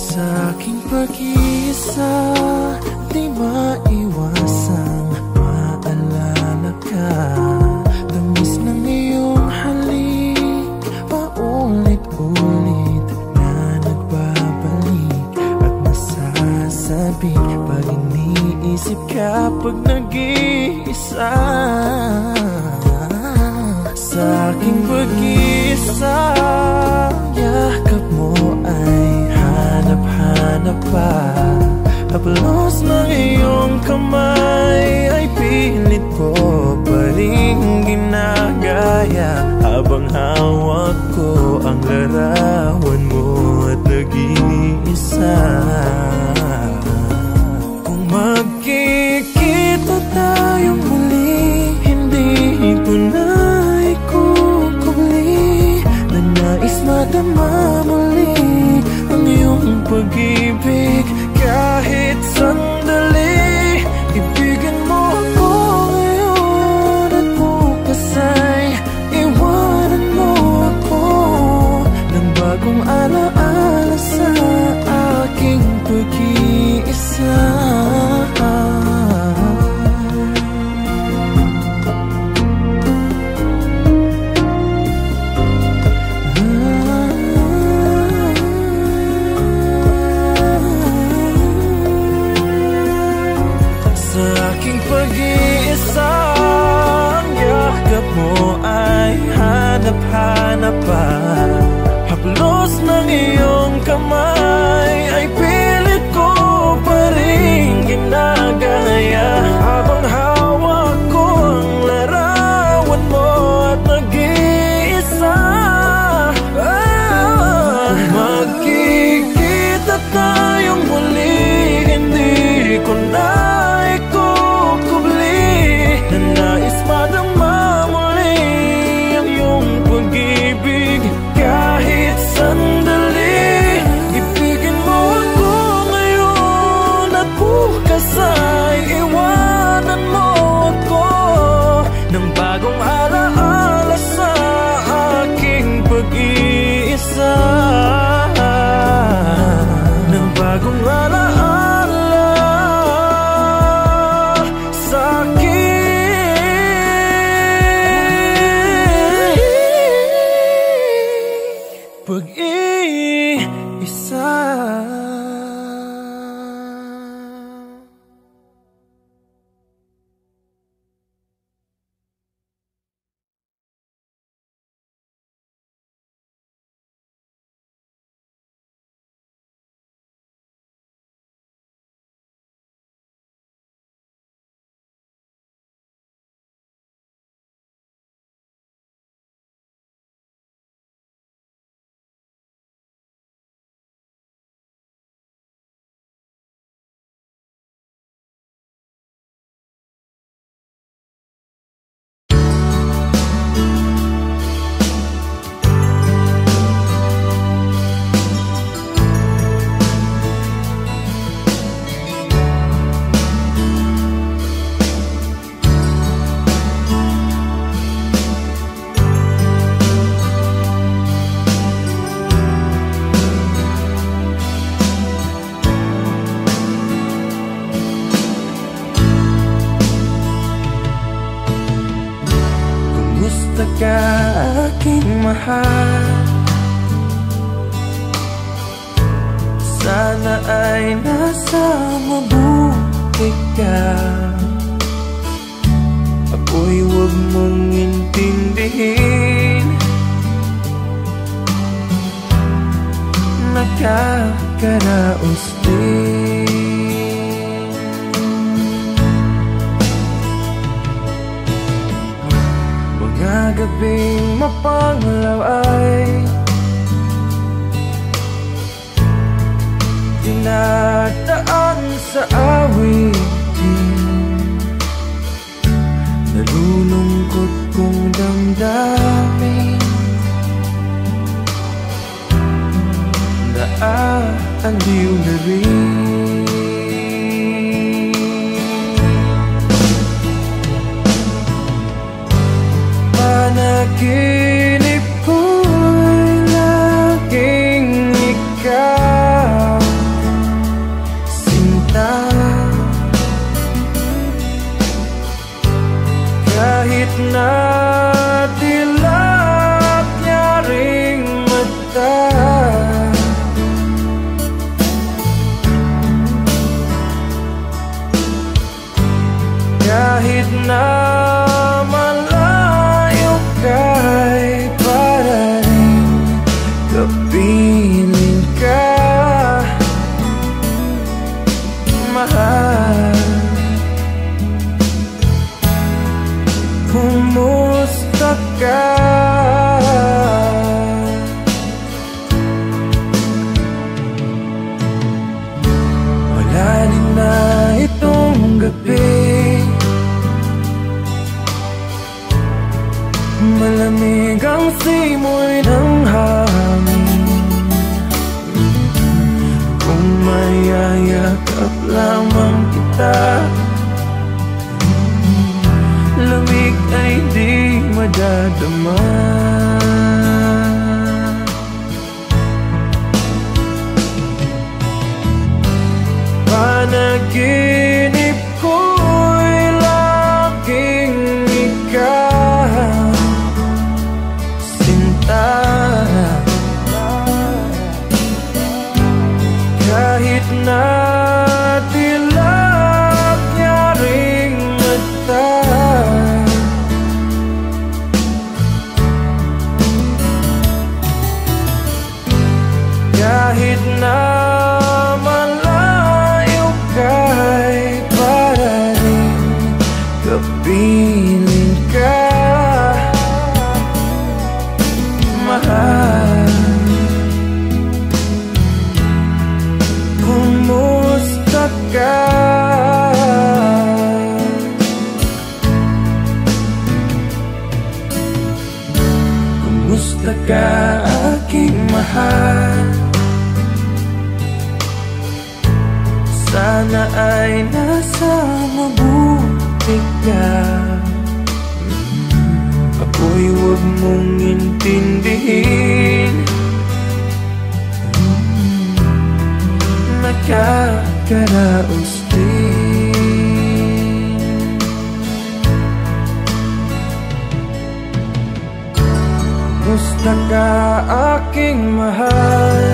Sa aking pag-iisa, di maiwasang maalala ka. Tamis ng iyong halik, paulit-ulit na nagbabalik. At nasasabik pag iniisip ka pag nag-iisa. Sa aking pag-iisa, yakap mo ay hanap-hanap pa. Haplos ng iyong kamay ay pilit ko pa rin ginagaya. Habang hawak ko ang larawan mo at nag-iisa. Kung magkikita tayong muli, hindi ko na ikukubli na nais madama muli ang iyong pag-ibig. Kahit sandali, ibigin mo ako ngayon at bukas ay iwanan mo ako ng bagong alaala sa aking pag-iisa. Pag-iisa, ang yakap mo ay hanap-hanap pa. Haplos ng iyong kamay ay pilit ko pa rin ginagaya. Habang hawak ko ang larawan mo at nag-iisa. Magkikita tayong muli, hindi ko na nais madama muli ang iyong pag-ibig. Kahit sandali, ibigin mo ako ngayon at bukas ay iwanan mo ako ng bagong alaala sa aking pag-iisa. Ng bagong alaala sa aking pag-iisa. Ka aking mahal, sana ay nasa mabuti ka. Ako'y huwag mong intindihin, nakakaraos din. Mga gabing mapanglaw ay dinadaan sa awitin. Nalulungkot kong damdamin, naaaliw na rin. Panaginip ko'y laging ikaw. nadarama. Panaginip ko'y laging ikaw, sinta. Kahit na dilag niya ring mata, kahit na malayo ka'y parating kapiling ka, mahal. Kumusta ka? Kumusta ka, aking mahal? Sana ay nasa mabuti ka. Ako'y huwag mong intindihin, nakakaraos din. Kumusta ka, aking mahal?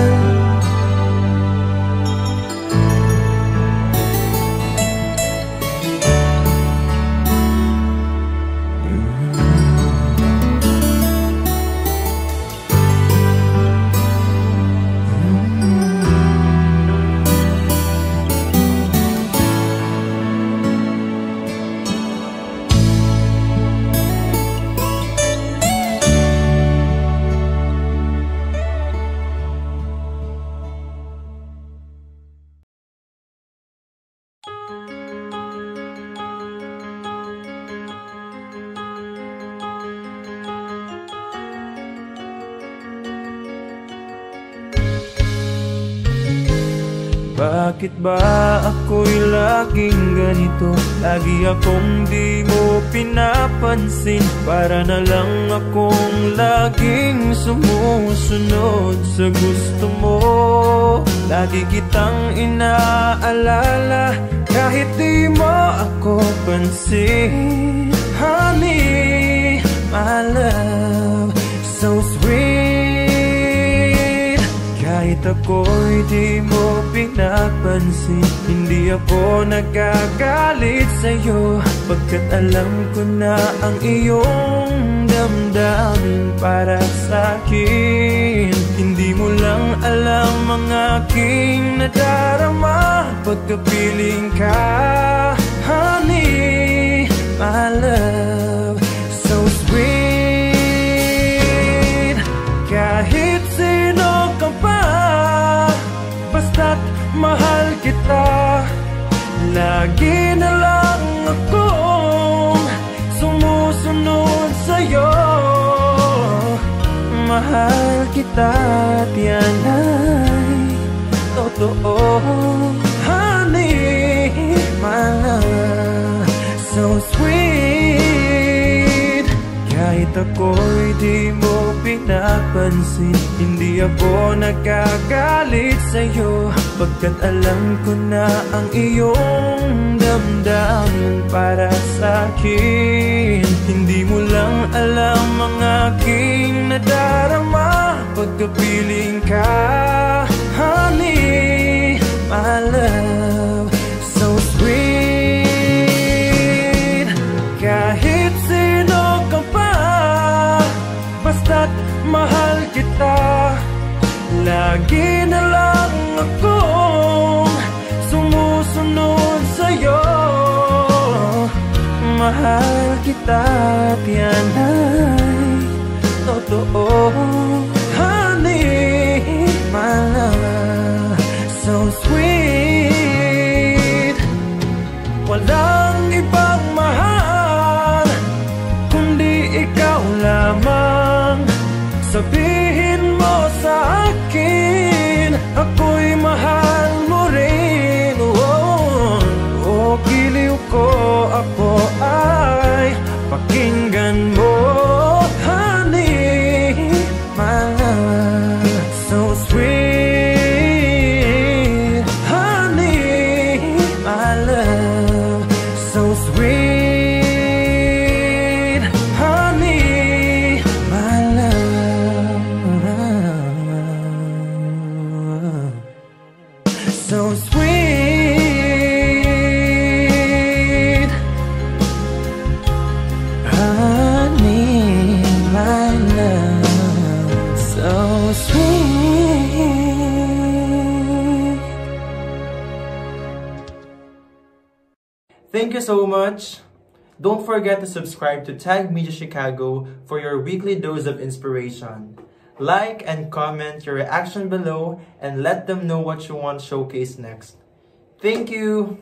Bakit ba ako'y laging ganito? Lagi akong di mo pinapansin. Para na lang akong laging sumusunod sa gusto mo. Lagi kitang inaalala kahit di mo ako pansin. Honey, my love, so sweet. Kahit ako'y di mo pinapansin, hindi ako nagagalit sa'yo, pagkat alam ko na ang iyong damdamin para sa'kin. Hindi mo lang alam ang aking nadarama pagkapiling ka. Honey, my love, so sweet. Kahit sino ka pa, basta't mahal kita. Lagi na lang akong sumusunod sa'yo. Mahal kita at yan ay totoo. Honey, my love, so sweet. Kahit ako'y di mo pinapansin, hindi ako nagagalit sa'yo, pagkat alam ko na ang iyong damdamin para sa'kin. Hindi mo lang alam ang aking nadarama pagkapiling ka. Honey, my love, so sweet. Kahit sino ka pa, basta't mahal kita. Lagi na lang akong sumusunod sa'yo. Mahal kita at yan ay totoo. Honey, my love, so sweet. Walang ibang mahal kundi ikaw lamang. Sabihin mo sa akin, ako'y mahal mo rin. Oh, giliw ko, ako ay pakinggan mo. so sweet. Honey, my love, so sweet. Thank you so much. Don't forget to subscribe to Tag Media Chicago for your weekly dose of inspiration. Like and comment your reaction below and let them know what you want showcased next. Thank you!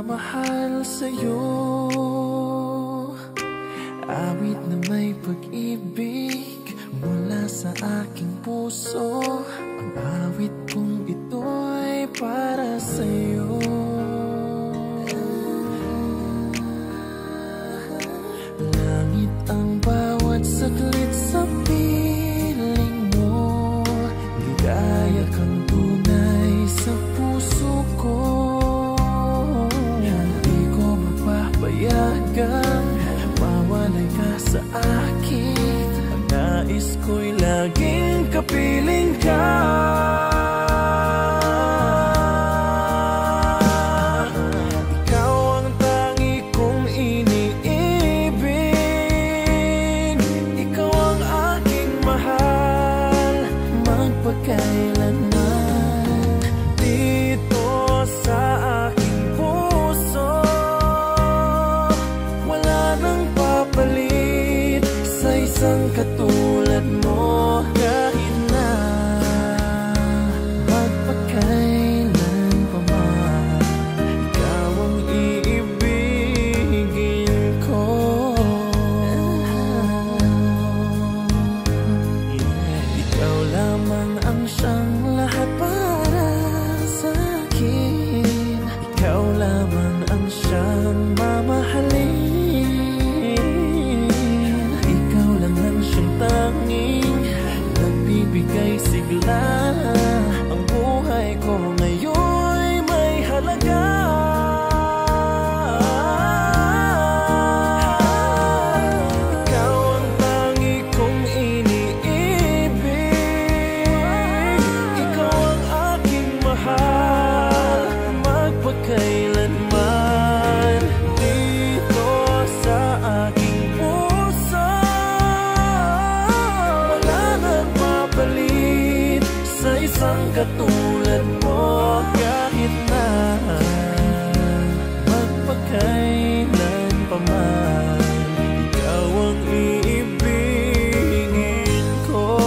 Mahal sa'yo, awit na may pag-ibig mula sa aking puso. Ang awit kong ito'y para sa'yo. Langit ang bawat saglit sa piling mo, ligaya kang tunay sa puso ko. Payagang mawalay ka sa akin. Ang nais ko'y laging kapiling ka. Ikaw ang tangi kong iniibig. Ikaw ang aking mahal, magpakailanman. Dito sa aking puso palit sa isang katulad mo, kahit na magpakailan pa man. Ikaw ang iibigin ko. Ikaw lamang ang siyang lahat para sa akin. Ikaw lamang ang siyang mamahalin. Nagbibigay sigla, ang buhay ko ngayon'y may halaga. Ikaw ang tangi kong iniibig. Ikaw ang aking mahal, magpakailanman. Dito sa aking puso palit sa isang katulad mo, kahit na magpakailan pa man. Ikaw ang iibigin ko.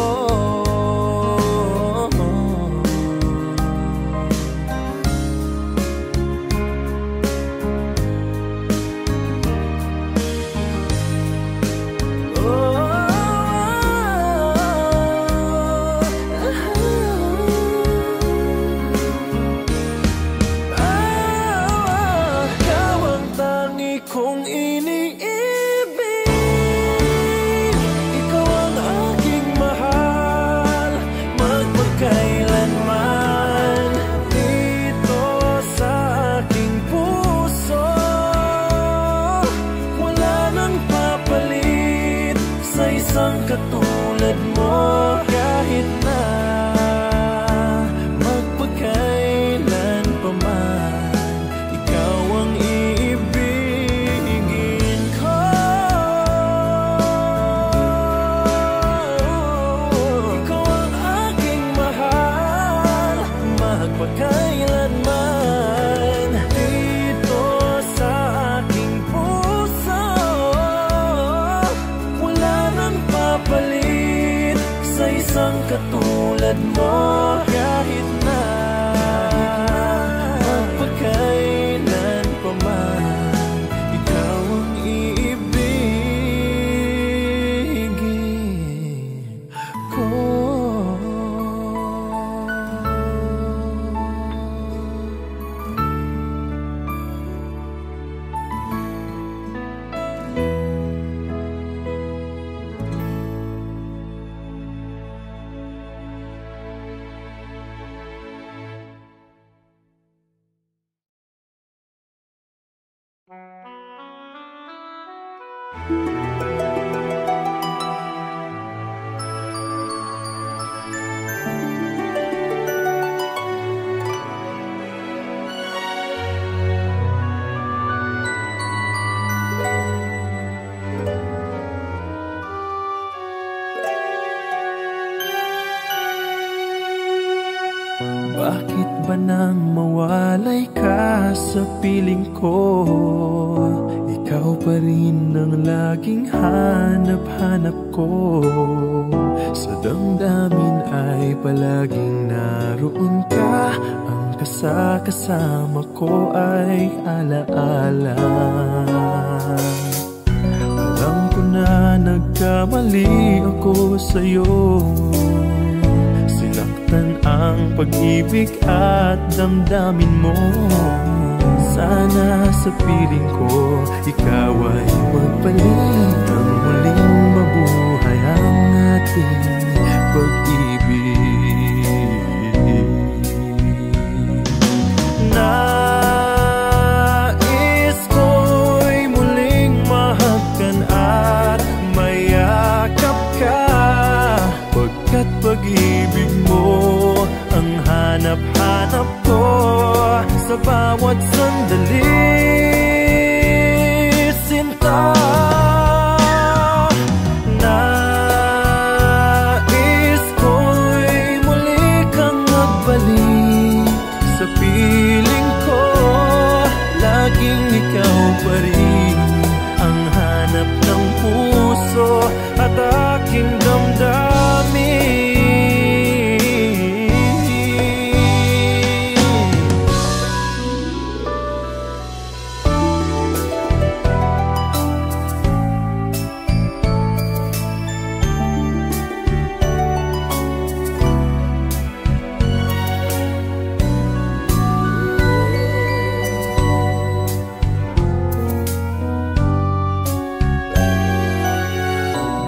Kung iniibig, ikaw ang aking mahal, magpakailanman. Dito sa aking puso, wala nang papalit sa isang katulad mo, kahit na magpakailan pa man. Ikaw ang magpakailanman. Dito sa aking puso, wala nang papalit sa isang katulad mo, kahit na magpakailan pa man. Ikaw ang iibigin ko. Bakit ba nang mawalay ka sa piling ko? Ikaw pa rin ang laging hanap-hanap ko. Sa damdamin ay palaging naroon ka. Ang kasama ko ay alaala. Alam ko na nagkamali ako sa'yo. Sinaktan ang pag-ibig at damdamin mo. Sana sa piling ko ikaw ay magpalit ng muling mabuhay ang ating pag-ibig. Nais ko'y muling mahagkan at mayakap ka, pagkat pag-ibig mo ang hanap-hanap ko sa bawat sandali, sinta. Nais ko'y muli kang magbalik sa piling ko. Laging ikaw pa rin ang hanap ng puso at aking damdamin.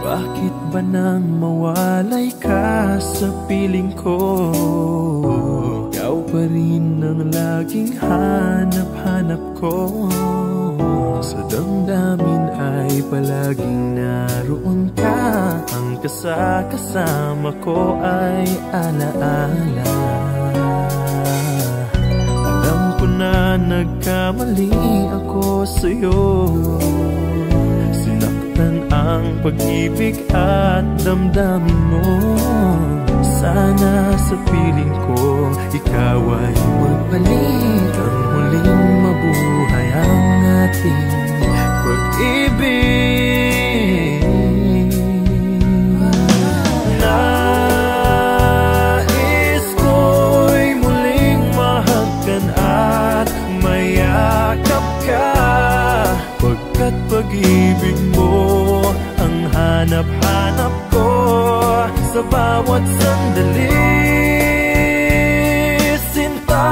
Bakit ba nang mawalay ka sa piling ko? Ikaw pa rin ang laging hanap-hanap ko. Sa damdamin ay palaging naroon ka. Ang kasama ko ay alaala. Alam ko na nagkamali ako sa'yo. Ang pag-ibig at damdamin mo. Sana sa piling ko ikaw ay magbalik ang muling mabuhay ang ating pag-ibig. Nais ko'y muling mahagkan at mayakap ka, pagkat pag-ibig mo ang hanap-hanap ko sa bawat sandali, sinta.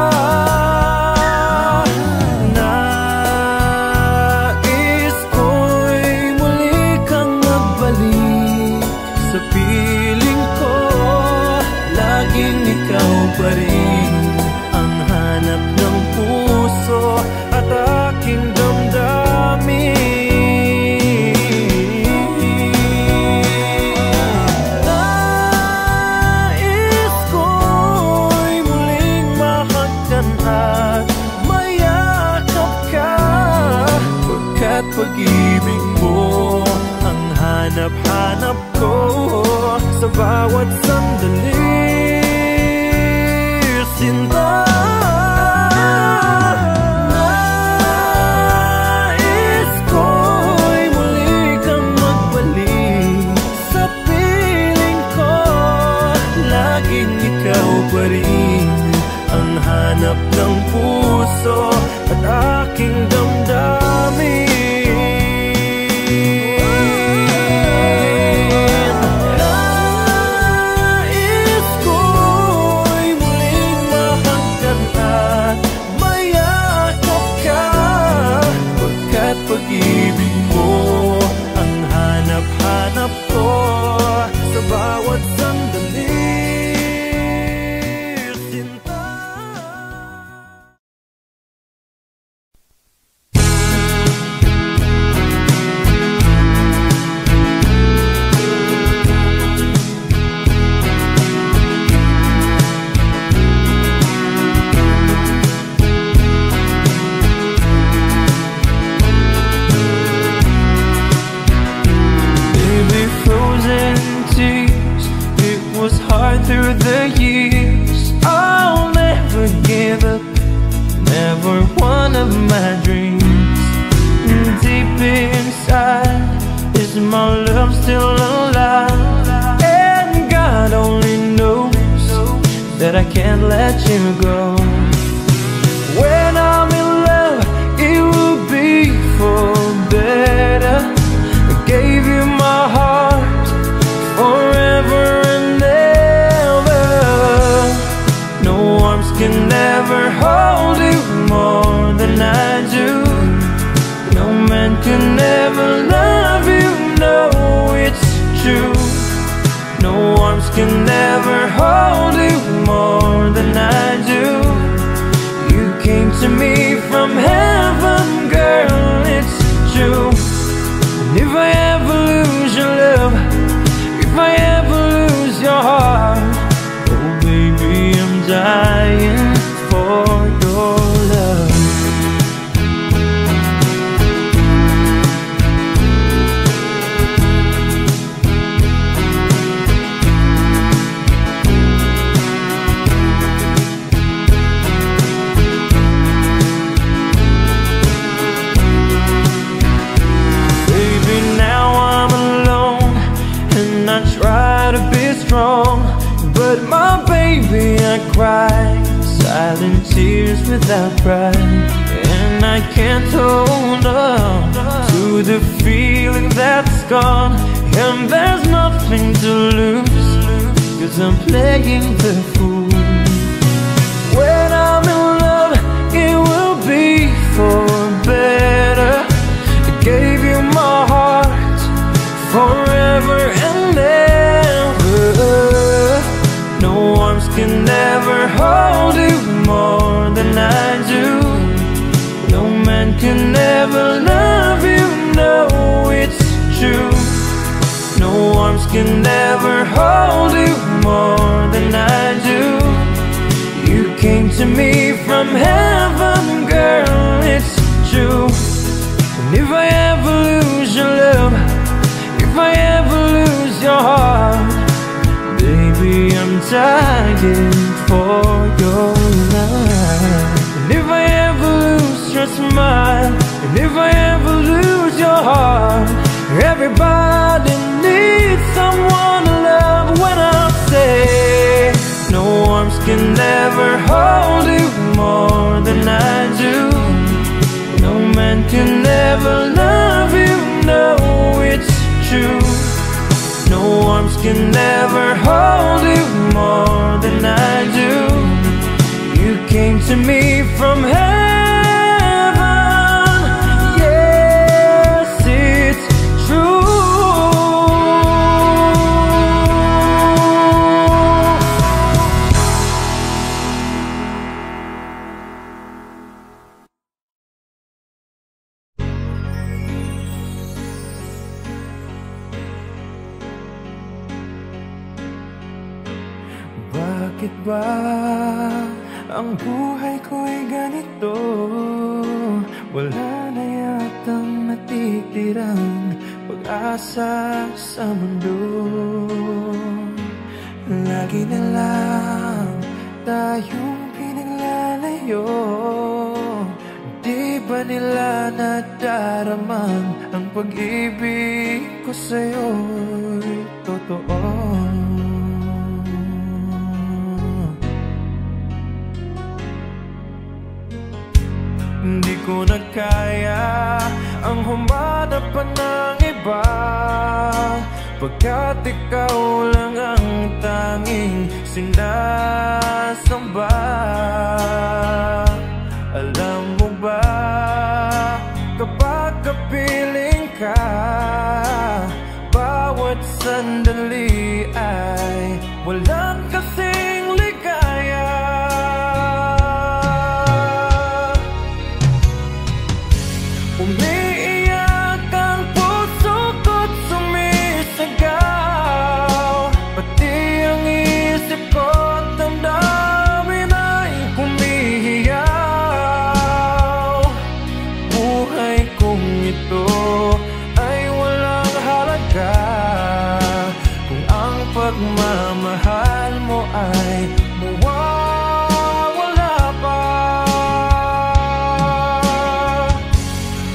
Nais ko'y muli kang magbalik sa piling ko. Laging ikaw pa rin ang hanap ng puso at aking damdamin. Pag-ibig mo ang hanap-hanap ko sa bawat sandali, sinta. Nais ko'y muli kang magbalik sa piling ko. Laging ikaw pa rin ang hanap ng puso at aking damdamin. Pag-ibig mo ang hanap-hanap ko sa bawat sandali, sinta. right through the years. I'll never give up, never one of my dreams. Deep inside, is my love still alive? And God only knows that I can't let you go. When I'm in love, it will be for better. I gave you my heart forever and ever. No arms can ever hold you more than I do. No man can ever love you, no, it's true. No arms can ever hold you more than I do. You came to me from heaven, girl, it's true. And if I ever lose your love, if I ever lose your heart, oh baby, I'm dying for your love. But my baby, I cry silent tears without pride. And I can't hold on to the feeling that's gone. And there's nothing to lose, 'cause I'm playing the fool. When I'm in love, it will be for better. I gave you my heart forever and ever. No arms can ever hold you more than I do. No man can ever love you, no, it's true. No arms can ever hold you more than I do. You came to me from heaven, girl, it's true. And if I ever lose your love, if I ever lose your heart, baby, I'm dying for your love. And if I ever lose your smile, and if I ever lose your heart, everybody needs someone to love. When I say no arms can ever hold you more than I do. No man can ever love you, no, it's true. No arms can never hold you more than I do. You came to me from heaven, yes, it's true. Bakit ba ang buhay ko'y ganito? Wala na yatang natitirang pag-asa sa mundo. Lagi na lang tayong pinaglalayo. Di ba nila nadaraman ang pag-ibig ko sa'yo'y totoo? Hindi ko na kaya ang humanap pa ng iba, pagkat ikaw lang ang tanging sinasamba. Alam mo ba, kapag kapiling ka, bawat sandali ay walang kasing ligaya. Umiiyak ang puso ko't sumisigaw, pati ang isip ko't damdamin ay humihiyaw. Buhay kong ito ay walang halaga kung ang pagmamahal mo ay mawawala pa.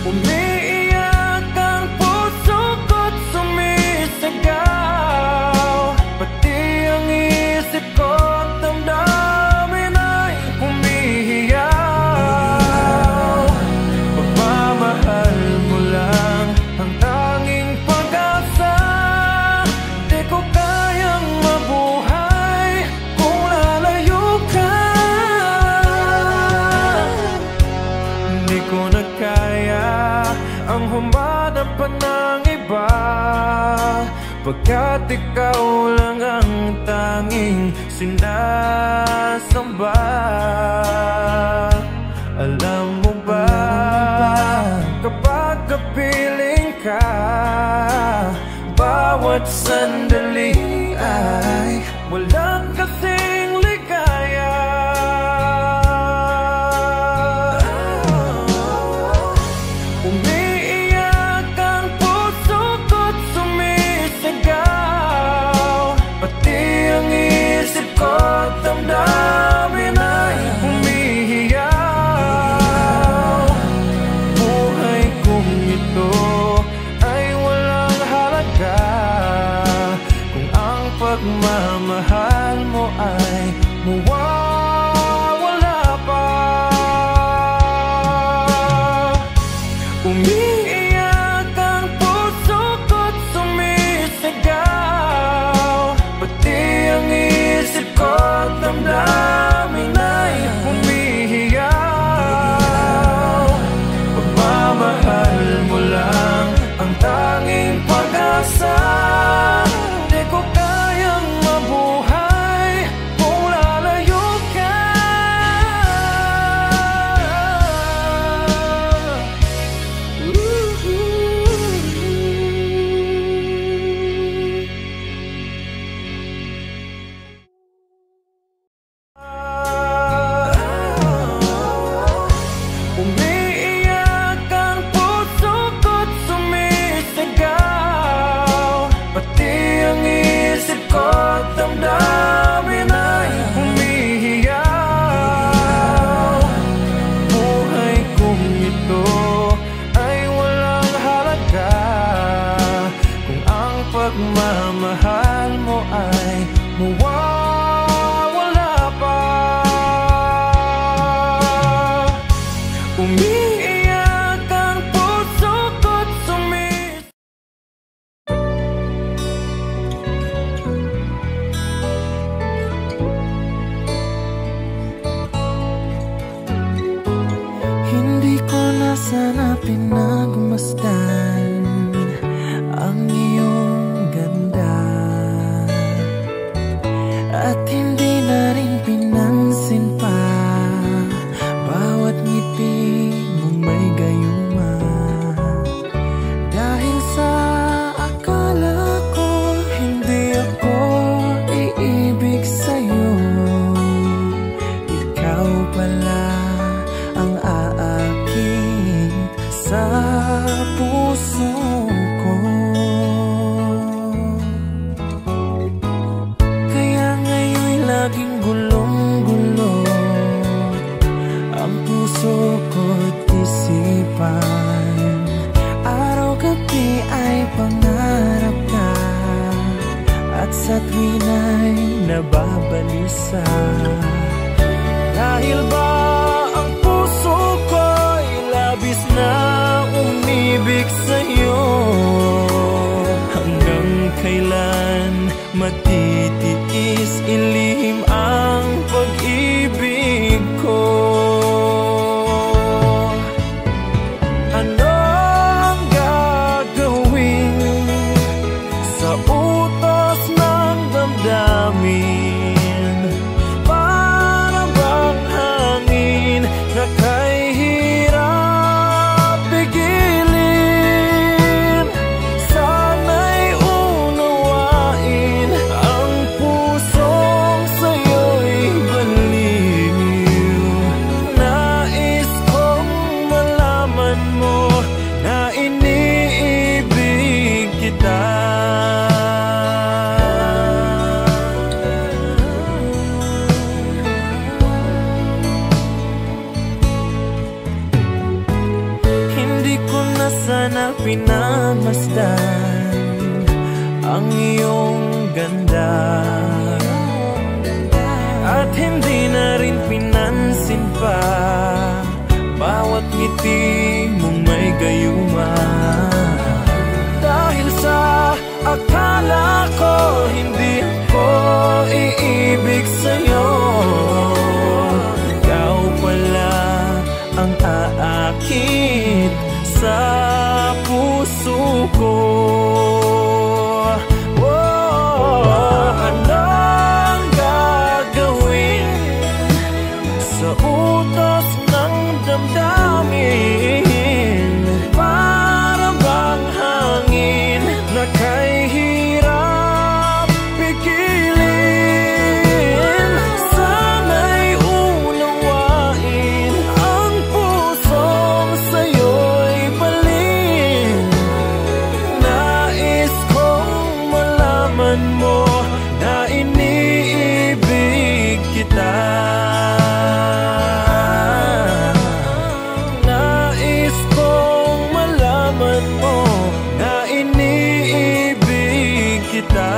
Umiiyak ang puso ko't sumisigaw, pati ang isip ko't damdamin ay humihiyaw. Pagmamahal mo lang ang tanging pag-asa, di ko kayang mabuhay kung lalayo ka. Hindi ko na kaya ang humanap pa ng iba, pagkat ikaw lang ang tanging sinasamba. Alam mo ba, kapag kapiling ka, bawat sandali ay walang kasing ligaya. Umiiyak ang puso ko't sumisigaw, pati ang isip ko't damdamin ay humihiyaw. Buhay kong ito ay walang halaga kung ang pagmamahal mo ay mawawala pa. Umiiyak ang puso ko't sumisigaw, pati ang isip ko't damdamin ay humihiyaw. Pagmamahal mo lang ang tanging pag-asa, di ko kayang mabuhay kung lalayo ka. Umiiyak ang puso ko't sumisigaw, pati ang isip ko't damdamin ay humihiyaw. Buhay kong ito ay walang halaga kung ang pagmamahal mo ay mawawala pa. Umiiyak ang puso ko't Hindi ko na sana pinagmasdan ang iyong ganda, at hindi na rin pinansin pa bawat ngiti mong may gayuma. Dahil sa akala ko hindi ako iibig sa'yo, ikaw pala ang aaking sa puso ko. Kaya ngayon'y laging gulong-gulo ang puso ko't isipan. Araw-gabi ay pangarap ka, at sa tuwina'y nababalisa. Dahil ba ang puso ko'y labis na umibig sa'yo, hanggang kailan matitiis ilihim ang pag-ibig ko? Ano ang gagawin sa utos ng damdamin? Para bang hangin na kay hirap pigilin? Sana'y unawain ang pusong sa'yo'y baliw. Nais kong malaman mo na iniibig kita. pinagmasdan ang iyong ganda, at hindi na rin pinansin pa bawat ngiti mong may gayuma. Dahil sa akala ko hindi ako iibig sa'yo, ikaw pala ang aakit sa puso ko. Anong gagawin sa utos ng damdamin? Para bang hangin na kay hirap pigilin? Sana'y unawain ang pusong sa'yo'y balin. Nais kong malaman mo na iniibig kita. Nais kong malaman mo na iniibig kita.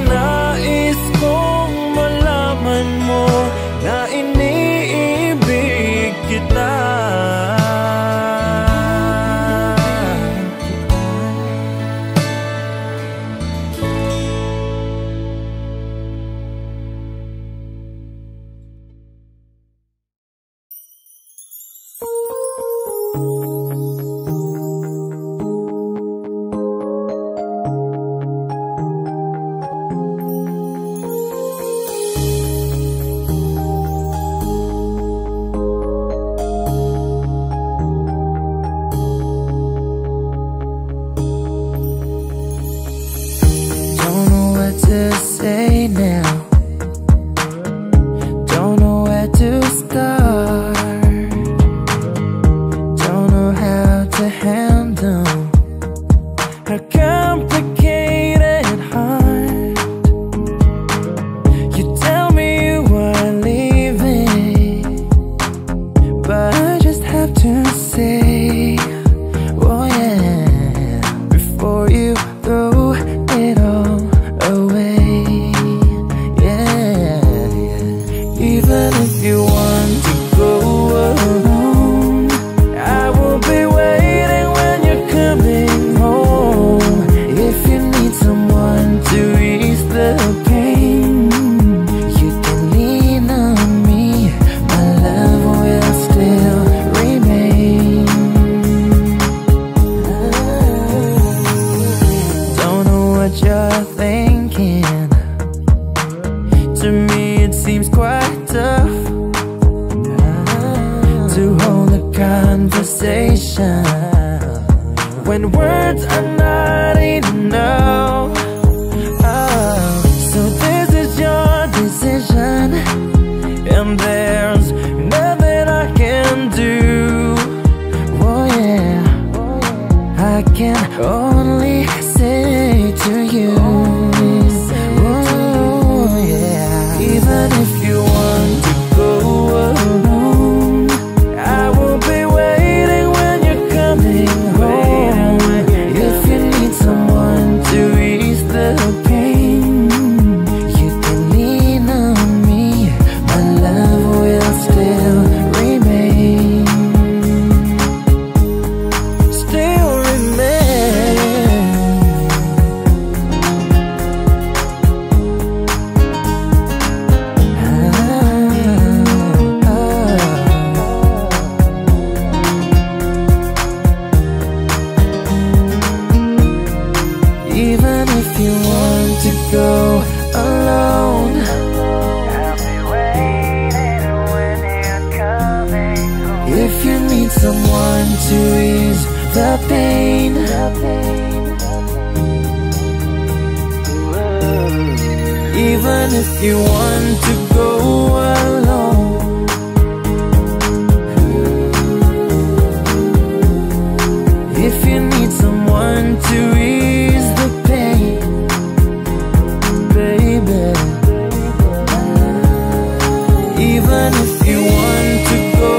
Nais kong malaman mo na iniibig kita. Don't know what to say now, don't know where to start, don't know how to handle her complicated heart. You tell me you are leaving, but I just have to say, oh yeah, before you throw it all away. Yeah, even if you want to go alone, I will be waiting when you're coming home. If you need someone to ease the pain, you can lean on me, my love will still remain. Don't know what you're thinking, to me it seems quite tough to hold a conversation when words are not enough. So this is your decision, and there's nothing I can do. Oh yeah, I can only say to you, oh yeah, even if you want to go alone, I will be waiting when you're coming home. If you need someone to ease the pain, you can lean on me, my love will still remain. Still remain. Even if you want to go alone, I'll be waiting when you're coming home. If you need someone to ease the pain, even if you want to go alone, if you need someone to ease the pain, baby, even if you want to go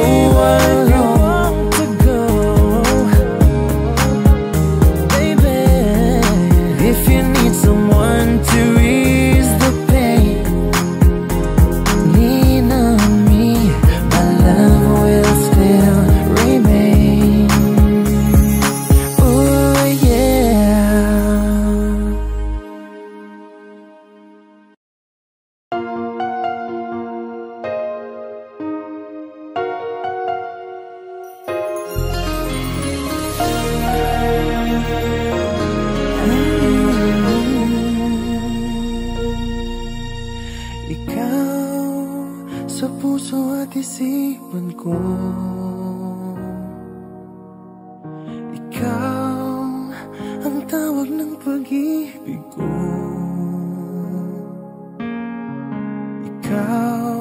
alone, isipan ko, ikaw ang tawag ng pag-ibig ko. Ikaw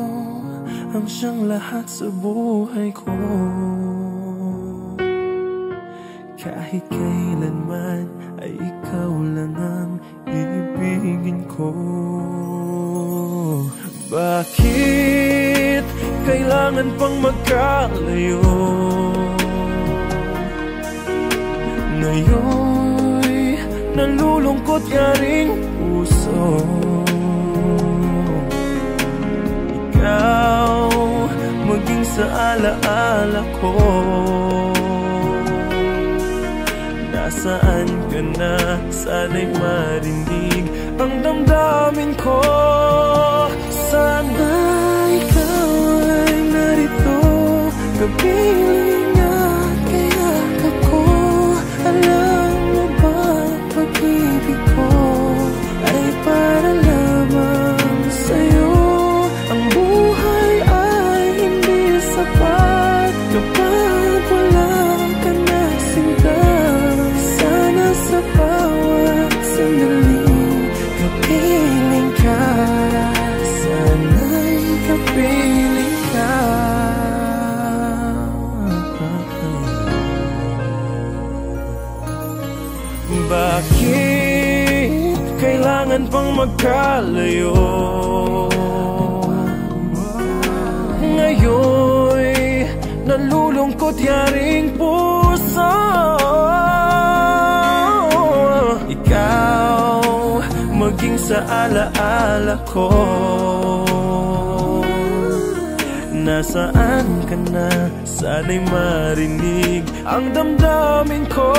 ang siyang lahat sa buhay ko. Kahit kailanman ay ikaw lang ang ibigin ko. Bakit kailangan pang magkalayo? Ngayon'y nalulungkot yaring puso. Ikaw maging sa alaala ko. Nasaan ka na? Sana'y marinig ang damdamin ko. Sana ikaw ay narito, kapiling at kayakap ko. Alam mo ba, pag-ibig ko ay para lamang sa'yo. Ang buhay ay hindi sapat kapag wala ka na sinta. Sana sa bawat sandali kapiling ka. Sana'y kapiling ka. Bakit kailangan pang magkalayo? Ngayon'y nalulungkot yaring puso. Ikaw maging sa alaala ko. Nasaan ka na? Sana'y marinig ang damdamin ko.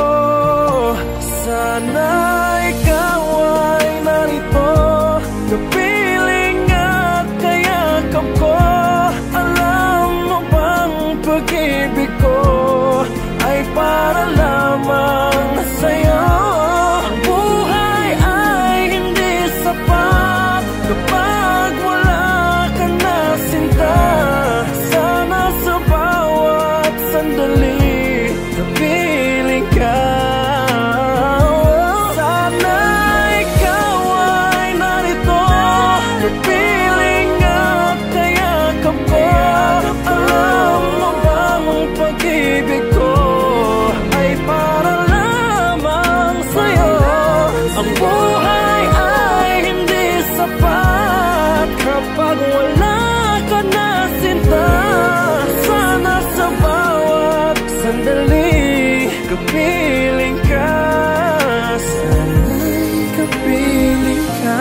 Sana ikaw ay narito, kapiling at kayakap ko. Alam mo bang pag-ibig ko ay para lamang sa'yo. Ang buhay ay hindi sapat kapag wala ka na sinta. Sana sa bawat sandali kapiling ka. Kapag wala ka na sinta, sana sa bawat sandali kapiling ka. Sana'y kapiling ka.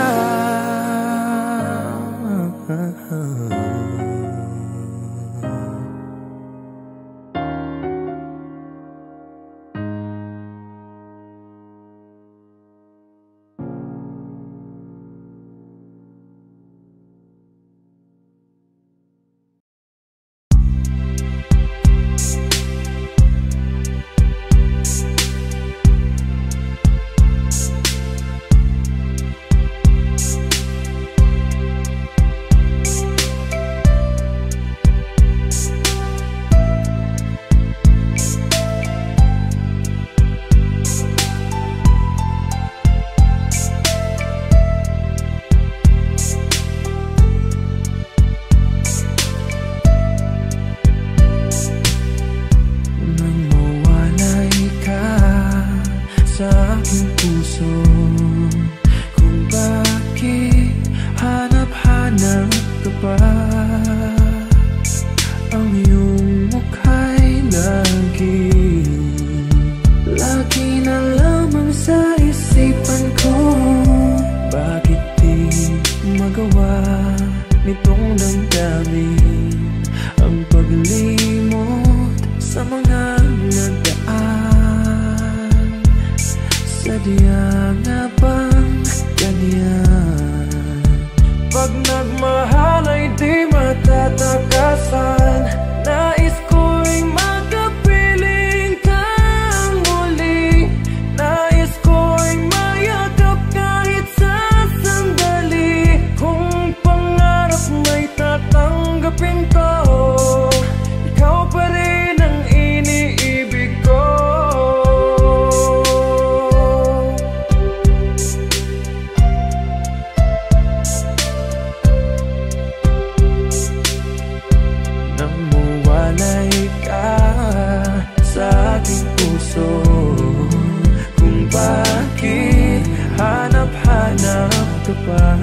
pa.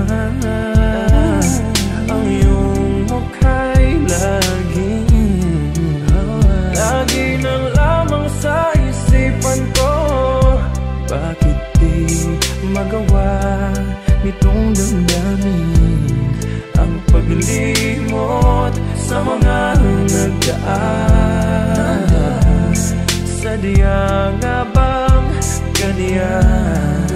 Ang iyong mukha'y lagi nang lamang sa isipan ko. Bakit di magawa nitong damdamin ang paglimot sa mga nagdaan? Sadya nga bang ganyan?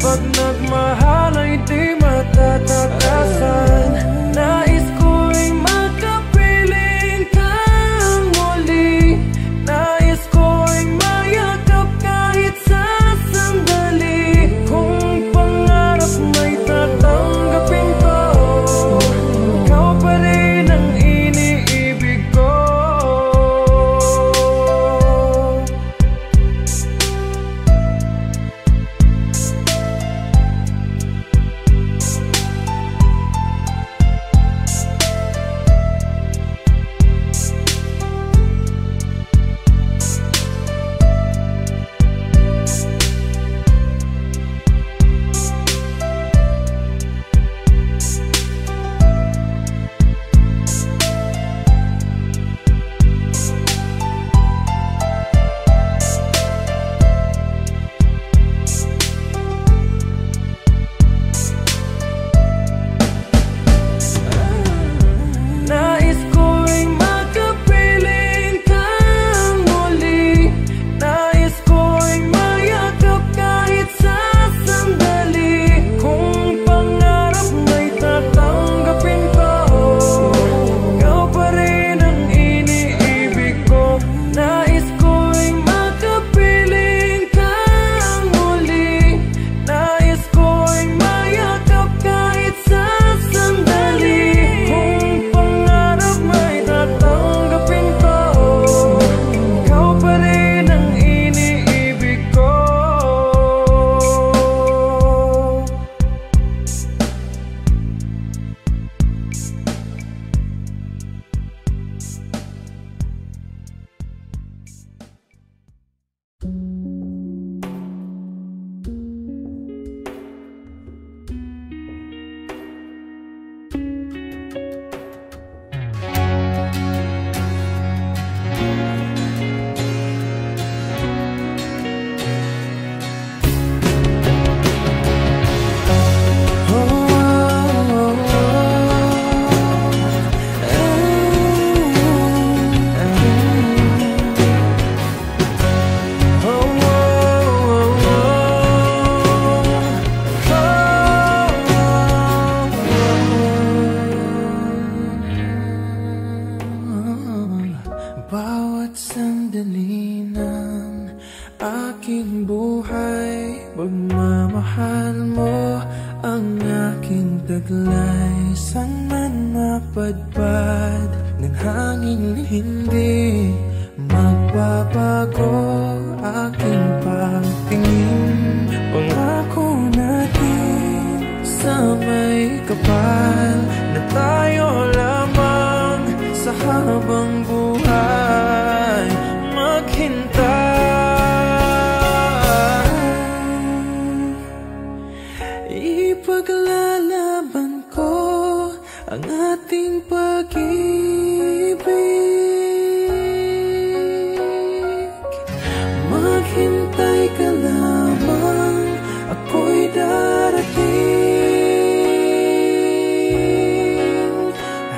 Pag nagmahal ay di matatakasan. Nais ko'y makapiling kang muli. Nais ko'y mayakap kahit sa sandali. Kung pangarap may tatanggapin ko, ikaw pa rin ang iniibig ko. Bawat sandali ng aking buhay, pagmamahal mo ang aking taglay. Saan man mapadpad ng hangin, hindi magbabago aking pagtingin. Pangako natin sa may kapal na tayo lamang sa habang buhay maghintay. Ipaglalaban ko ang ating pag-ibig. Maghintay ka lamang, ako'y darating.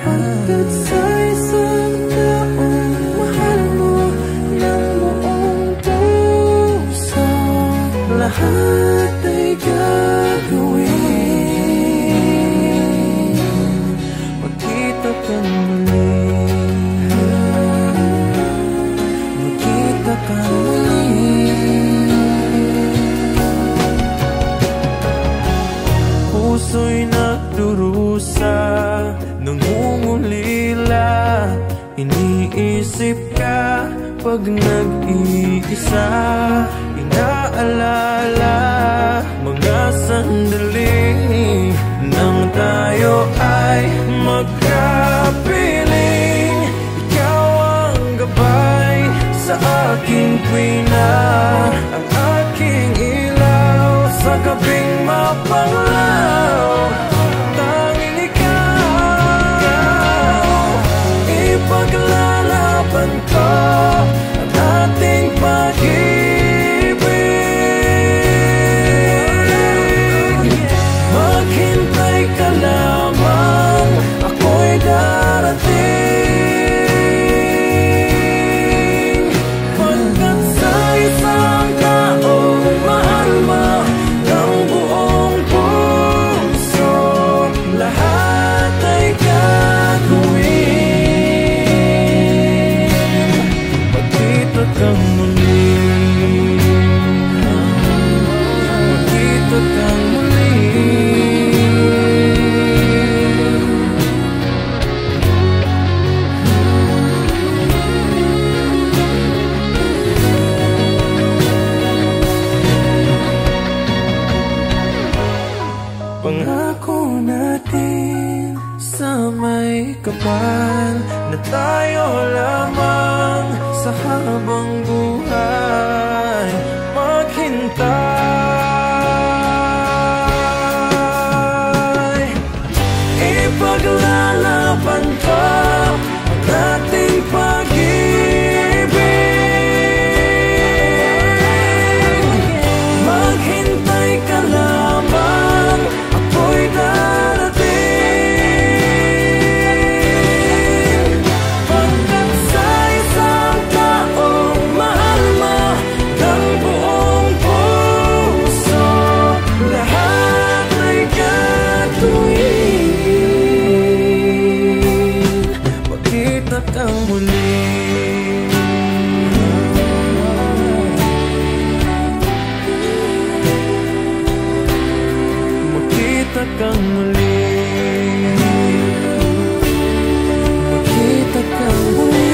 Hanggat sa isang taong mahal mo ng buong puso, lahat ay gagawin. Magkita ka muli, magkita ka muli. Puso'y nagdurusa, nangungulila, iniisip ka pag nag-iisa. Inaalala mga sandali nang tayo ay magkapiling. Ikaw ang gabay sa aking tuwina, ang aking ilaw sa gabing mapanglaw. Pangako natin sa may kapal na tayo lamang sa habang buhay maghintay. Ipaglalaban ko ang ating pag-ibig. Maghintay ka lamang, ako'y darating. Pagkat sa isang taong mahal mo ng buong puso, lahat ay gagawin. Makita kang muli, makita kang muli, makita kang muli.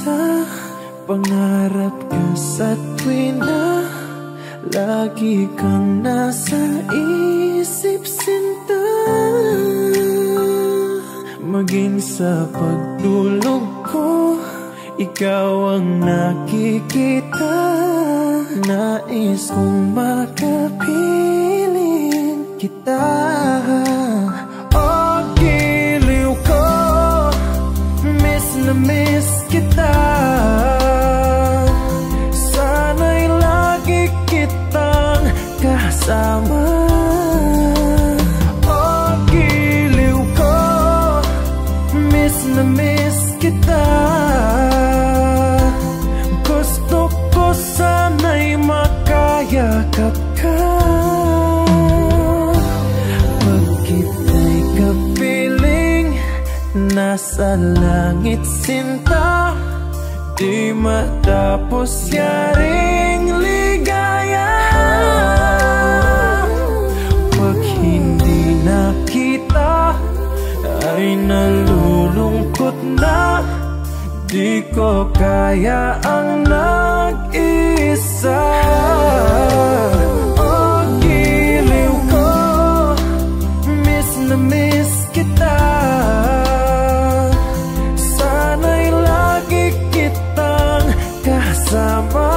nag-iisa, pangarap ka sa tuwina, lagi kang nasa isip, sinta. Maging sa pagtulog ko, ikaw ang nakikita. Nais kong makapiling kita. Oh, giliw ko, miss na miss kita. Sana'y lagi kitang kasama. Oh, giliw ko, miss na miss kita. Gusto ko sana'y makayakap ka. Pag kita'y kapiling, nasa langit, sinta. Di matapos yaring ligaya. Pag hindi nakita, ay nalulungkot na. Di ko kaya ang nag-isa. Oh, giliw ko, miss na miss kita. Sana'y lagi kitang kasama.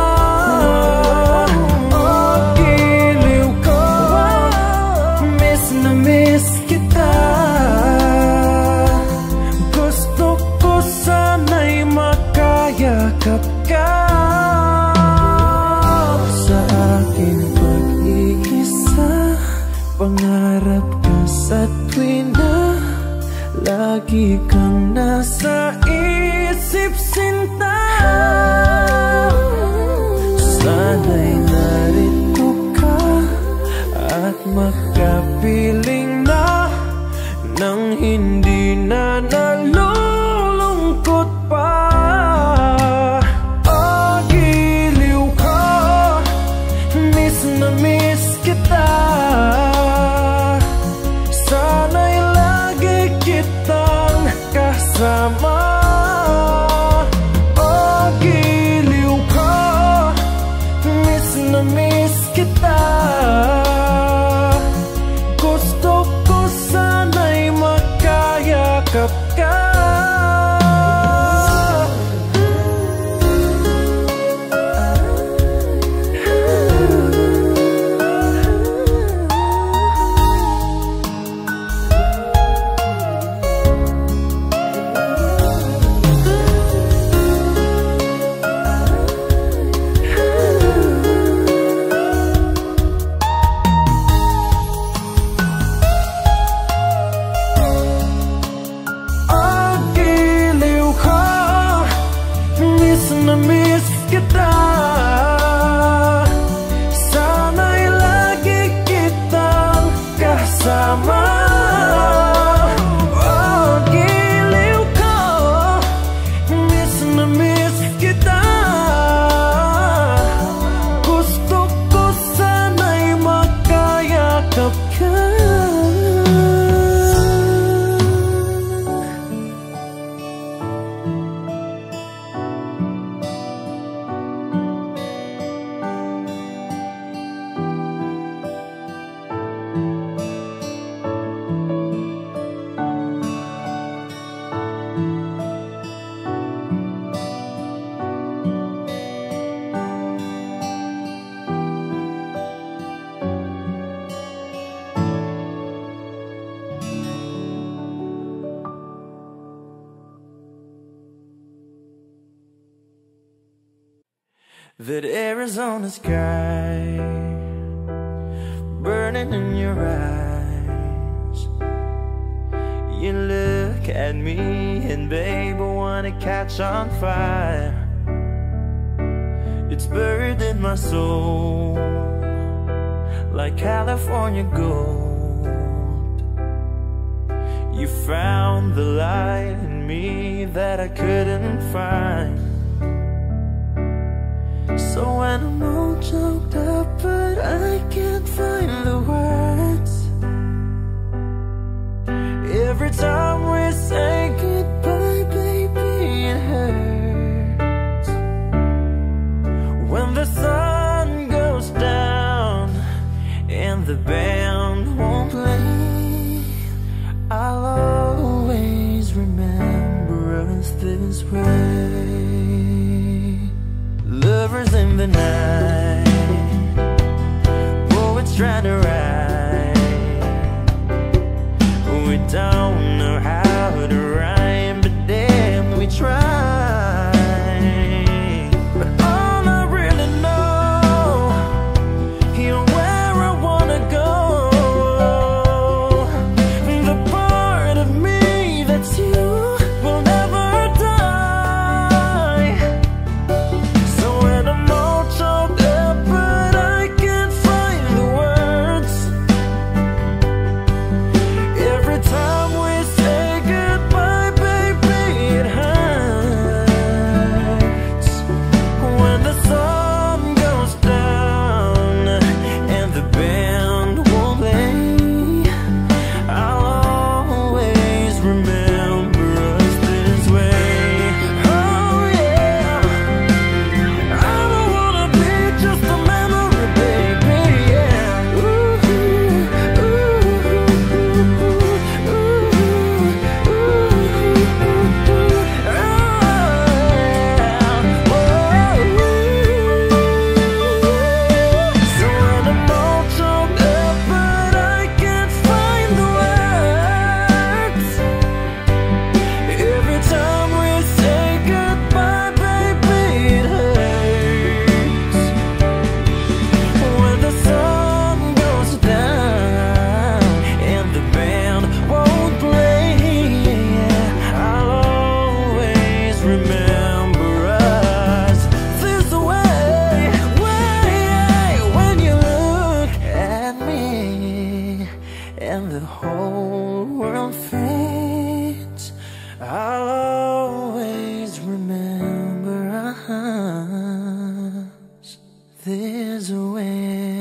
Oh, giliw ko, miss na miss kita. Gusto ko sana'y makayakap ka. Sa aking pag-iisa, pangarap ka sa tuwina, lagi kang nasa isip, sinta. Sana'y narito ka at makapiling na, nang hindi na nalulungkot pa. Oh, giliw ko, miss na miss kita. Sana'y lagi kitang kasama. Oh, giliw ko, miss na miss kita. Gusto ko sana'y makayakap ka. Na miss kita. Sana'y lagi kitang kasama. Oh, giliw ko, miss na miss kita. Gusto ko sana'y makayakap ka. That Arizona sky burning in your eyes. You look at me and babe, I wanna catch on fire. It's buried in my soul like California gold. You found the light in me that I couldn't find. So when I'm all choked up but I can't find the words, every time we say goodbye, baby, it hurts. this way. Lovers in the night, poets trying to write. We don't know how to rhyme, but damn, we try. But all I really know, you're where I wanna go. The part of me that's you will never die. So when I'm all choked up but I can't find the words, every time we say goodbye, baby, it hurts. When the sun goes down and the band won't play, I'll always remember us this way. Oh yeah, I don't wanna be just a memory, baby, yeah. Ooh, ooh, so when I'm all choked up but I can't find the words, every time we say goodbye, baby, it hurts. When the sun goes down and the band won't play, I'll always remember us this way. When you look at me and the whole world fades, I'll always remember us this way.